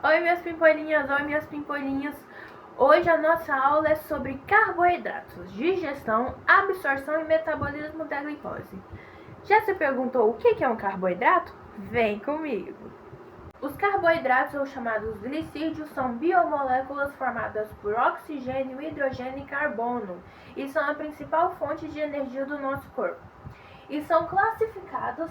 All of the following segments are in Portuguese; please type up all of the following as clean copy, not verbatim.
Oi, minhas pimpolhinhas, oi, minhas pimpolhinhas. Hoje a nossa aula é sobre carboidratos, digestão, absorção e metabolismo da glicose. Já se perguntou o que é um carboidrato? Vem comigo! Os carboidratos, ou chamados glicídios, são biomoléculas formadas por oxigênio, hidrogênio e carbono e são a principal fonte de energia do nosso corpo. E são classificados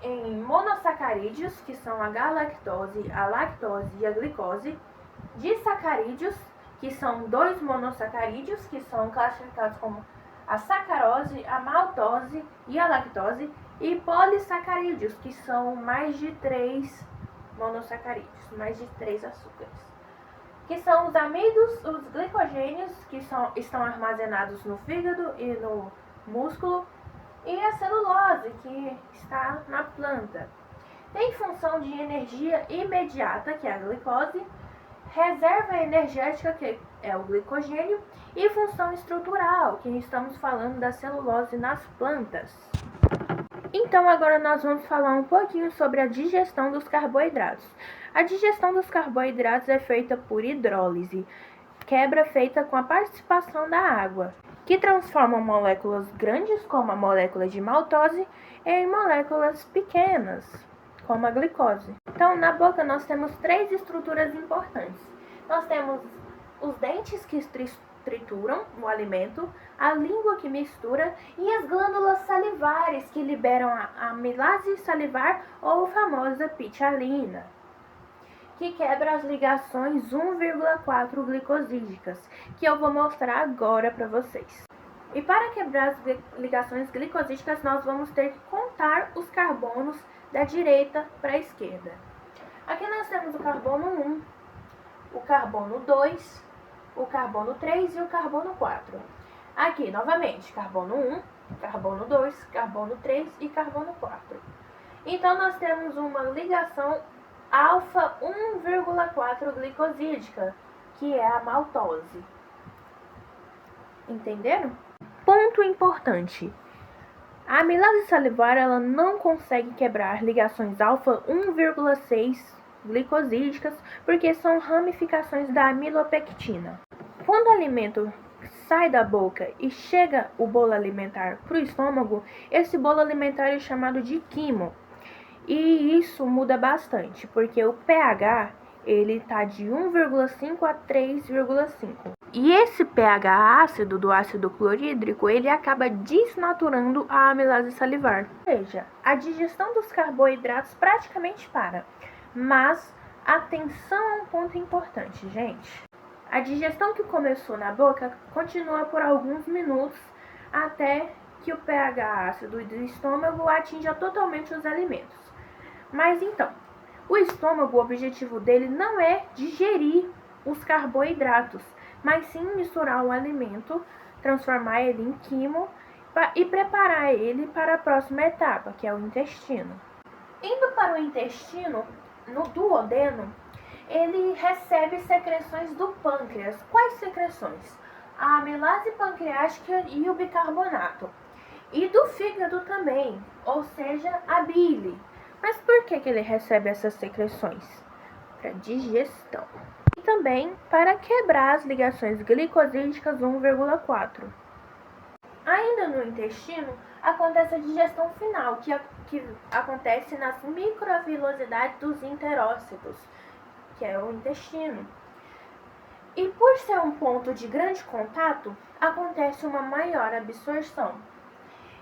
em monossacarídeos, que são a galactose, a lactose e a glicose, disacarídeos, que são dois monossacarídeos, que são classificados como a sacarose, a maltose e a lactose, e polissacarídeos, que são mais de 3 monossacarídeos, mais de 3 açúcares, que são os amidos, os glicogênios, que estão armazenados no fígado e no músculo, e a celulose, que está na planta. Tem função de energia imediata, que é a glicose, reserva energética, que é o glicogênio, e função estrutural, que estamos falando da celulose nas plantas. Então agora nós vamos falar um pouquinho sobre a digestão dos carboidratos. A digestão dos carboidratos é feita por hidrólise, quebra feita com a participação da água, que transformam moléculas grandes, como a molécula de maltose, em moléculas pequenas, como a glicose. Então, na boca nós temos 3 estruturas importantes. Nós temos os dentes que trituram o alimento, a língua que mistura e as glândulas salivares que liberam a amilase salivar ou a famosa pitialina, que quebra as ligações 1,4 glicosídicas, que eu vou mostrar agora para vocês. E para quebrar as ligações glicosídicas, nós vamos ter que contar os carbonos da direita para a esquerda. Aqui nós temos o carbono 1, o carbono 2, o carbono 3 e o carbono 4. Aqui, novamente, carbono 1, carbono 2, carbono 3 e carbono 4. Então, nós temos uma ligação alfa 1,4 glicosídica, que é a maltose. Entenderam? Ponto importante. A amilase salivar ela não consegue quebrar ligações alfa 1,6 glicosídicas porque são ramificações da amilopectina. Quando o alimento sai da boca e chega o bolo alimentar para o estômago, esse bolo alimentar é chamado de quimo. E isso muda bastante, porque o pH ele está de 1,5 a 3,5. E esse pH ácido do ácido clorídrico, ele acaba desnaturando a amilase salivar. Ou seja, a digestão dos carboidratos praticamente para. Mas atenção a um ponto importante, gente. A digestão que começou na boca continua por alguns minutos até que o pH ácido do estômago atinja totalmente os alimentos. Mas então, o estômago, o objetivo dele não é digerir os carboidratos, mas sim misturar o alimento, transformar ele em quimo e preparar ele para a próxima etapa, que é o intestino. Indo para o intestino, no duodeno, ele recebe secreções do pâncreas. Quais secreções? A amilase pancreática e o bicarbonato. E do fígado também, ou seja, a bile. Mas por que ele recebe essas secreções? Para digestão. E também para quebrar as ligações glicosídicas 1,4. Ainda no intestino, acontece a digestão final, que acontece nas microvilosidades dos enterócitos, que é o intestino. E por ser um ponto de grande contato, acontece uma maior absorção.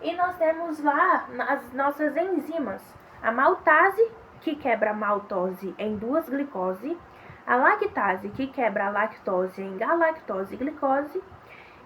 E nós temos lá as nossas enzimas, a maltase, que quebra a maltose em 2 glicose, a lactase, que quebra a lactose em galactose e glicose,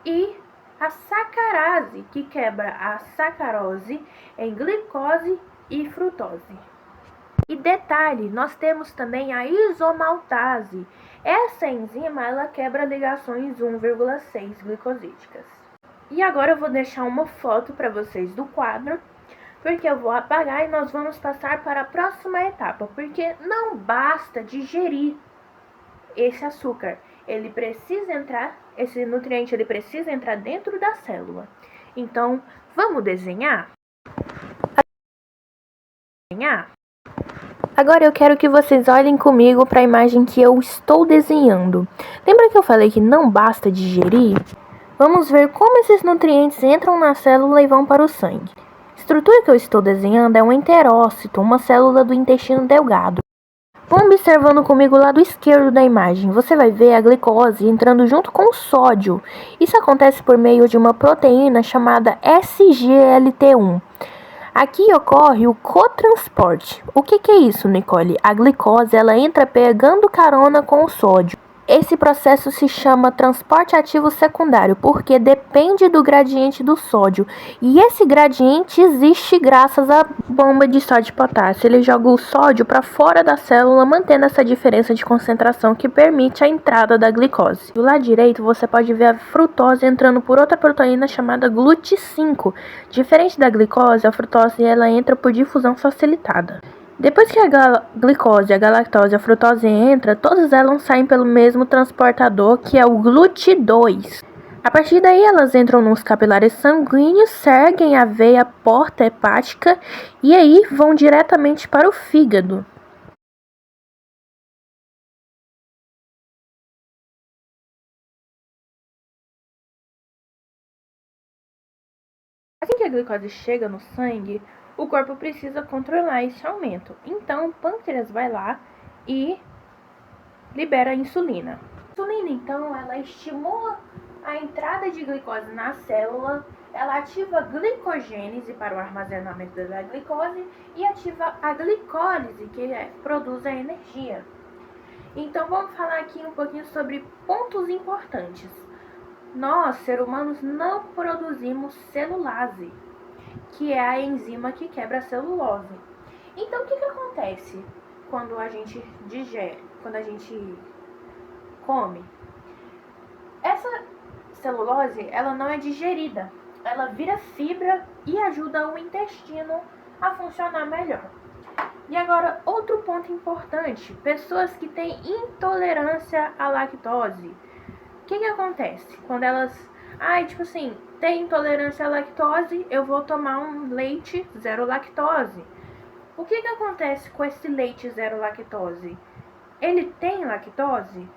e a sacarase, que quebra a sacarose em glicose e frutose. E detalhe, nós temos também a isomaltase. Essa enzima, ela quebra ligações 1,6 glicosídicas. E agora eu vou deixar uma foto para vocês do quadro, porque eu vou apagar e nós vamos passar para a próxima etapa, porque não basta digerir esse açúcar, ele precisa entrar, esse nutriente ele precisa entrar dentro da célula. Então, vamos desenhar? Agora eu quero que vocês olhem comigo para a imagem que eu estou desenhando. Lembra que eu falei que não basta digerir? Vamos ver como esses nutrientes entram na célula e vão para o sangue. A estrutura que eu estou desenhando é um enterócito, uma célula do intestino delgado. Vão observando comigo o lado esquerdo da imagem. Você vai ver a glicose entrando junto com o sódio. Isso acontece por meio de uma proteína chamada SGLT1. Aqui ocorre o cotransporte. O que é isso, Nicole? A glicose ela entra pegando carona com o sódio. Esse processo se chama transporte ativo secundário, porque depende do gradiente do sódio. E esse gradiente existe graças à bomba de sódio e potássio. Ele joga o sódio para fora da célula, mantendo essa diferença de concentração que permite a entrada da glicose. Do lado direito, você pode ver a frutose entrando por outra proteína chamada GLUT5. Diferente da glicose, a frutose ela entra por difusão facilitada. Depois que a glicose, a galactose e a frutose entra, todas elas saem pelo mesmo transportador, que é o GLUT2. A partir daí, elas entram nos capilares sanguíneos, seguem a veia porta hepática e aí vão diretamente para o fígado. Assim que a glicose chega no sangue, o corpo precisa controlar esse aumento. Então, o pâncreas vai lá e libera a insulina. A insulina, então, ela estimula a entrada de glicose na célula, ela ativa a glicogênese para o armazenamento da glicose e ativa a glicólise, que produz a energia. Então, vamos falar aqui um pouquinho sobre pontos importantes. Nós, seres humanos, não produzimos celulase, que é a enzima que quebra a celulose. Então, o que acontece quando a gente digere, quando a gente come? Essa celulose, ela não é digerida, ela vira fibra e ajuda o intestino a funcionar melhor. E agora, outro ponto importante, pessoas que têm intolerância à lactose. O que acontece? Quando elas, tem intolerância à lactose, eu vou tomar um leite zero lactose. O que acontece com esse leite zero lactose? Ele tem lactose?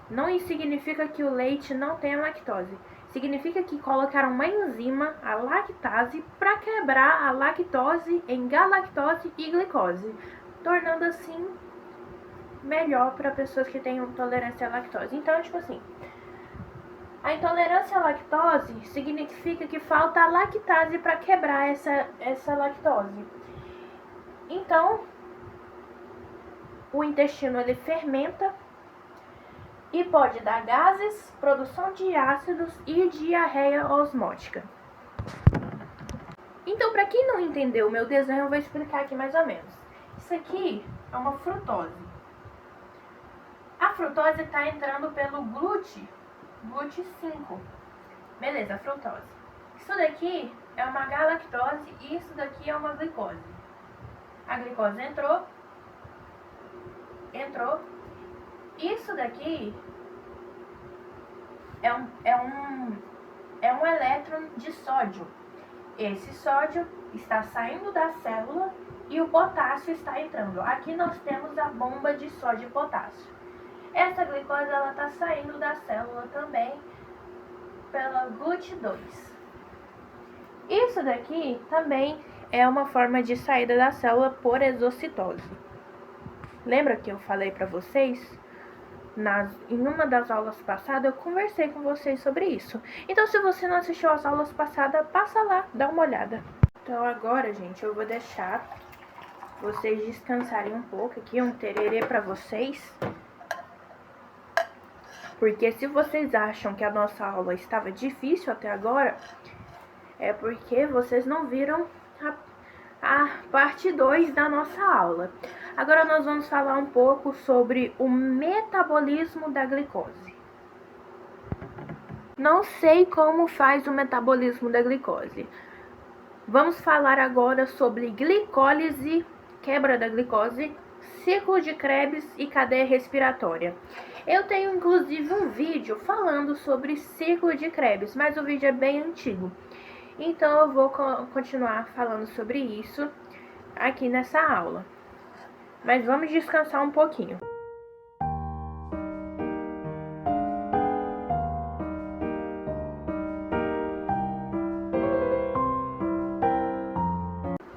Não significa que o leite não tenha lactose. Significa que colocaram uma enzima, a lactase, para quebrar a lactose em galactose e glicose, tornando assim melhor para pessoas que têm intolerância à lactose. Então, a intolerância à lactose significa que falta a lactase para quebrar essa lactose. Então, o intestino ele fermenta e pode dar gases, produção de ácidos e diarreia osmótica. Então, para quem não entendeu o meu desenho, eu vou explicar aqui mais ou menos. Isso aqui é uma frutose. A frutose está entrando pelo GLUT5. Beleza, frutose. Isso daqui é uma galactose e isso daqui é uma glicose. A glicose entrou. Isso daqui é um elétron de sódio. Esse sódio está saindo da célula e o potássio está entrando. Aqui nós temos a bomba de sódio e potássio. Essa glicose ela está saindo da célula também pela GLUT2. Isso daqui também é uma forma de saída da célula por exocitose. Lembra que eu falei para vocês? Em uma das aulas passadas, eu conversei com vocês sobre isso. Então, se você não assistiu às aulas passadas, passa lá, dá uma olhada. Então, agora, gente, eu vou deixar vocês descansarem um pouco aqui, um tererê para vocês. Porque se vocês acham que a nossa aula estava difícil até agora, é porque vocês não viram a parte 2 da nossa aula. Agora nós vamos falar um pouco sobre o metabolismo da glicose. Não sei como faz o metabolismo da glicose. Vamos falar agora sobre glicólise, quebra da glicose, ciclo de Krebs e cadeia respiratória. Eu tenho inclusive um vídeo falando sobre ciclo de Krebs, mas o vídeo é bem antigo. Então eu vou continuar falando sobre isso aqui nessa aula. Mas vamos descansar um pouquinho.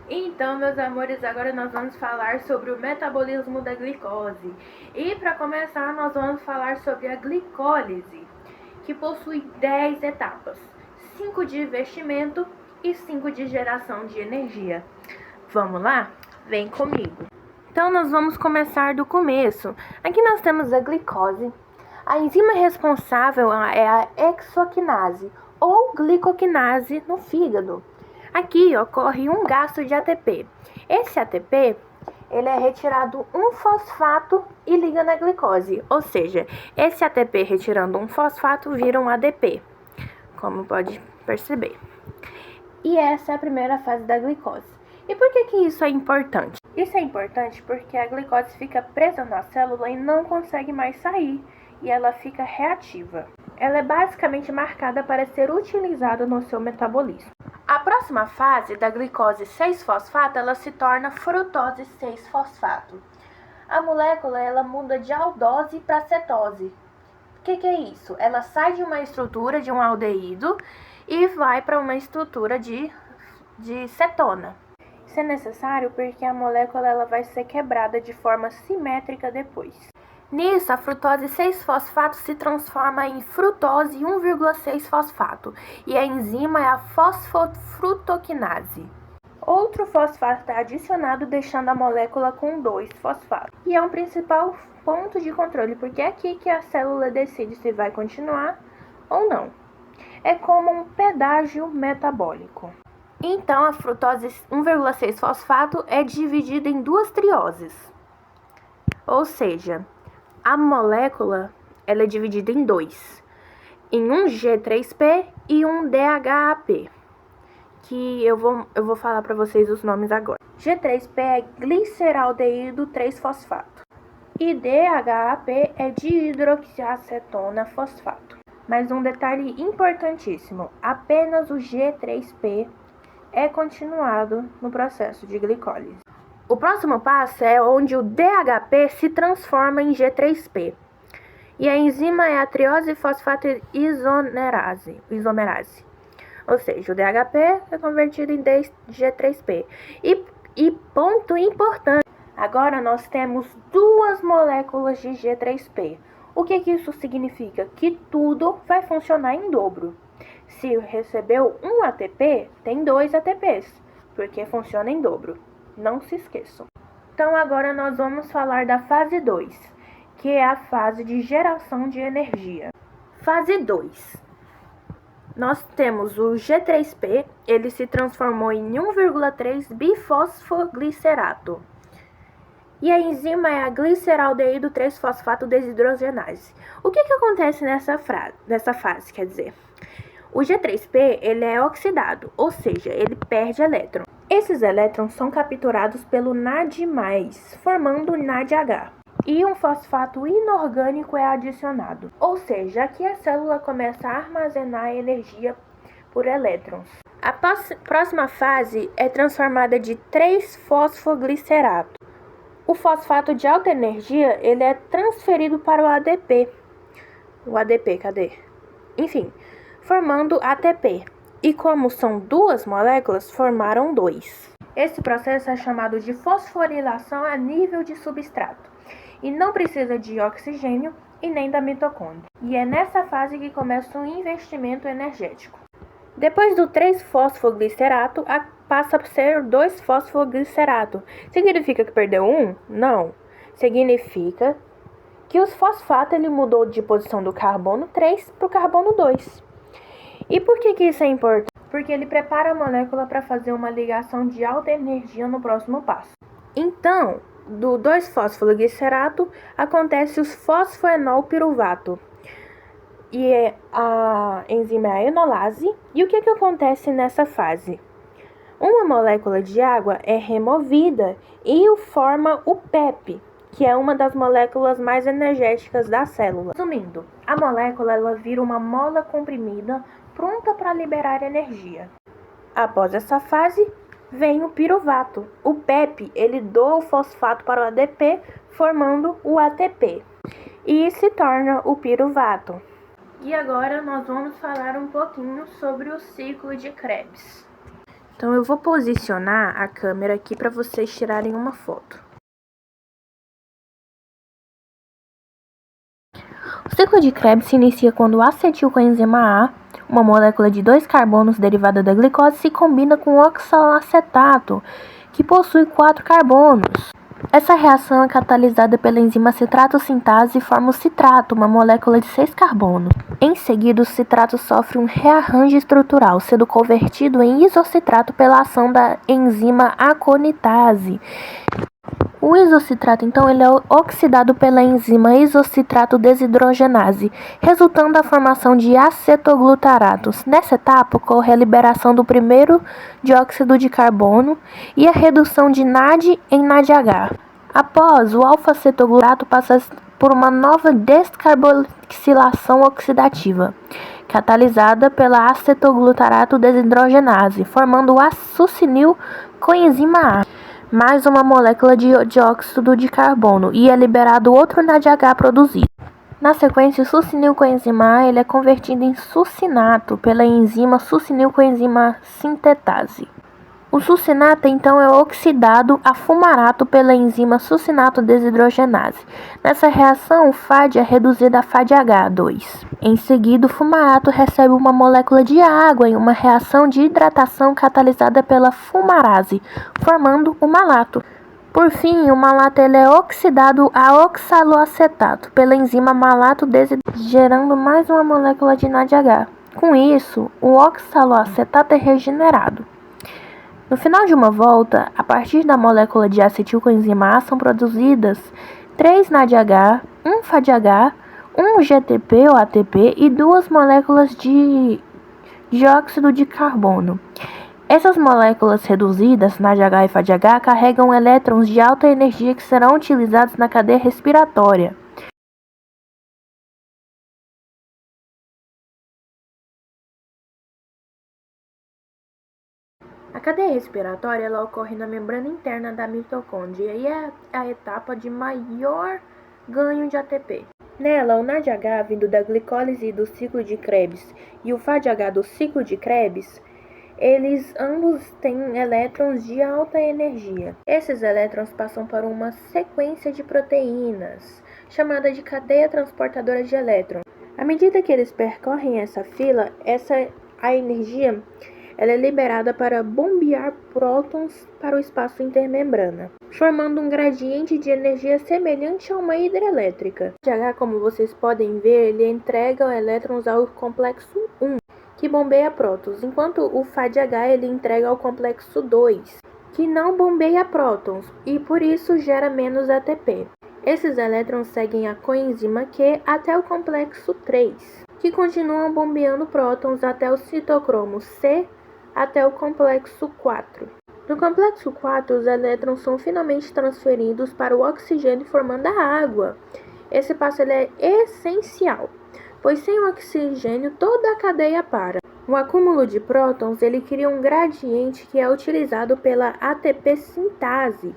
Então, meus amores, agora nós vamos falar sobre o metabolismo da glicose. E para começar, nós vamos falar sobre a glicólise, que possui 10 etapas, 5 de investimento e 5 de geração de energia. Vamos lá? Vem comigo. Então, nós vamos começar do começo. Aqui nós temos a glicose. A enzima responsável é a hexoquinase ou glicoquinase no fígado. Aqui ocorre um gasto de ATP. Esse ATP, ele é retirado um fosfato e liga na glicose. Ou seja, esse ATP retirando um fosfato vira um ADP, como pode perceber. E essa é a primeira fase da glicose. E por que isso é importante? Isso é importante porque a glicose fica presa na célula e não consegue mais sair, e ela fica reativa. Ela é basicamente marcada para ser utilizada no seu metabolismo. A próxima fase da glicose 6-fosfato, ela se torna frutose 6-fosfato. A molécula ela muda de aldose para cetose. O que é isso? Ela sai de uma estrutura de um aldeído e vai para uma estrutura de cetona. Isso é necessário porque a molécula ela vai ser quebrada de forma simétrica depois. Nisso, a frutose 6-fosfato se transforma em frutose 1,6-fosfato e a enzima é a fosfofrutoquinase. Outro fosfato é adicionado, deixando a molécula com 2 fosfatos. E é um principal ponto de controle, porque é aqui que a célula decide se vai continuar ou não. É como um pedágio metabólico. Então, a frutose 1,6-fosfato é dividida em 2 trioses. Ou seja, a molécula ela é dividida em 2, em um G3P e um DHAP, que eu vou falar para vocês os nomes agora. G3P é gliceraldeído 3-fosfato e DHAP é dihidroxiacetona fosfato. Mas um detalhe importantíssimo, apenas o G3P é continuado no processo de glicólise. O próximo passo é onde o DHP se transforma em G3P. E a enzima é a triose fosfato isomerase. Ou seja, o DHP é convertido em G3P. E ponto importante, agora nós temos 2 moléculas de G3P. O que isso significa? Que tudo vai funcionar em dobro. Se recebeu um ATP, tem 2 ATPs, porque funciona em dobro. Não se esqueçam. Então agora nós vamos falar da fase 2, que é a fase de geração de energia. Fase 2. Nós temos o G3P, ele se transformou em 1,3 bifosfoglicerato. E a enzima é a gliceraldeído 3-fosfato desidrogenase. O que acontece nessa fase, quer dizer? O G3P ele é oxidado, ou seja, ele perde elétron. Esses elétrons são capturados pelo NAD+, formando o NADH. E um fosfato inorgânico é adicionado. Ou seja, aqui a célula começa a armazenar energia por elétrons. A próxima fase é transformada de 3-fosfoglicerato. O fosfato de alta energia ele é transferido para o ADP. Enfim, formando ATP. E como são 2 moléculas, formaram 2. Esse processo é chamado de fosforilação a nível de substrato. E não precisa de oxigênio e nem da mitocôndria. E é nessa fase que começa o investimento energético. Depois do 3-fosfoglicerato, passa a ser 2-fosfoglicerato. Significa que perdeu um? Não. Significa que os fosfatos ele mudou de posição do carbono 3 para o carbono 2. E por que isso é importante? Porque ele prepara a molécula para fazer uma ligação de alta energia no próximo passo. Então, do 2-fosfoglicerato acontece os fosfoenolpiruvato. E a enzima é a enolase. E o que acontece nessa fase? Uma molécula de água é removida e forma o PEP, que é uma das moléculas mais energéticas da célula. Resumindo, a molécula ela vira uma mola comprimida pronta para liberar energia. Após essa fase, vem o piruvato. O PEP, ele doa o fosfato para o ADP, formando o ATP. E se torna o piruvato. E agora nós vamos falar um pouquinho sobre o ciclo de Krebs. Então eu vou posicionar a câmera aqui para vocês tirarem uma foto. O ciclo de Krebs se inicia quando o acetilcoenzima A, uma molécula de 2 carbonos derivada da glicose, se combina com o oxalacetato, que possui 4 carbonos. Essa reação é catalisada pela enzima citrato-sintase e forma o citrato, uma molécula de 6 carbonos. Em seguida, o citrato sofre um rearranjo estrutural, sendo convertido em isocitrato pela ação da enzima aconitase. O isocitrato, então, ele é oxidado pela enzima isocitrato desidrogenase, resultando da formação de acetoglutaratos. Nessa etapa, ocorre a liberação do primeiro dióxido de carbono e a redução de NAD em NADH. Após, o alfa-cetoglutarato passa por uma nova descarboxilação oxidativa, catalisada pela acetoglutarato desidrogenase, formando o succinil coenzima A, mais uma molécula de dióxido de carbono, e é liberado outro NADH produzido. Na sequência, o succinilcoenzima A ele é convertido em succinato pela enzima succinilcoenzima sintetase. O succinato, então, é oxidado a fumarato pela enzima succinato desidrogenase. Nessa reação, o FAD é reduzido a FADH2. Em seguida, o fumarato recebe uma molécula de água em uma reação de hidratação catalisada pela fumarase, formando o malato. Por fim, o malato ele é oxidado a oxaloacetato pela enzima malato gerando mais uma molécula de NADH. Com isso, o oxaloacetato é regenerado. No final de uma volta, a partir da molécula de acetilcoenzima A são produzidas 3 NADH, 1 FADH, 1 GTP ou ATP e 2 moléculas de dióxido de carbono. Essas moléculas reduzidas, NADH e FADH, carregam elétrons de alta energia que serão utilizados na cadeia respiratória. A cadeia respiratória ela ocorre na membrana interna da mitocôndria e é a etapa de maior ganho de ATP. Nela, o NADH vindo da glicólise do ciclo de Krebs e o FADH do ciclo de Krebs, eles ambos têm elétrons de alta energia. Esses elétrons passam por uma sequência de proteínas, chamada de cadeia transportadora de elétrons. À medida que eles percorrem essa fila, a energia ela é liberada para bombear prótons para o espaço intermembrana, formando um gradiente de energia semelhante a uma hidrelétrica. O FADH, como vocês podem ver, ele entrega elétrons ao complexo 1, que bombeia prótons, enquanto o FADH ele entrega ao complexo 2, que não bombeia prótons e por isso gera menos ATP. Esses elétrons seguem a coenzima Q até o complexo 3, que continuam bombeando prótons até o citocromo C até o complexo 4. No complexo 4, os elétrons são finalmente transferidos para o oxigênio formando a água. Esse passo ele é essencial, pois sem o oxigênio toda a cadeia para. O acúmulo de prótons ele cria um gradiente que é utilizado pela ATP sintase.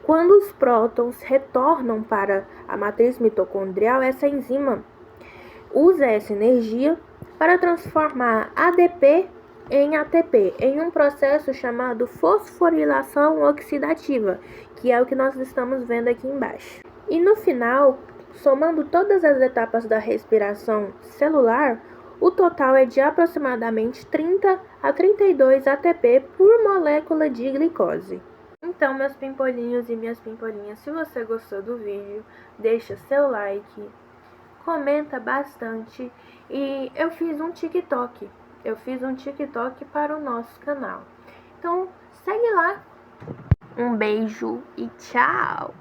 Quando os prótons retornam para a matriz mitocondrial, essa enzima usa essa energia para transformar ADP em ATP, em um processo chamado fosforilação oxidativa, que é o que nós estamos vendo aqui embaixo. E no final, somando todas as etapas da respiração celular, o total é de aproximadamente 30 a 32 ATP por molécula de glicose. Então, meus pimpolinhos e minhas pimpolinhas, se você gostou do vídeo, deixa seu like, comenta bastante e eu fiz um TikTok para o nosso canal. Então, segue lá. Um beijo e tchau!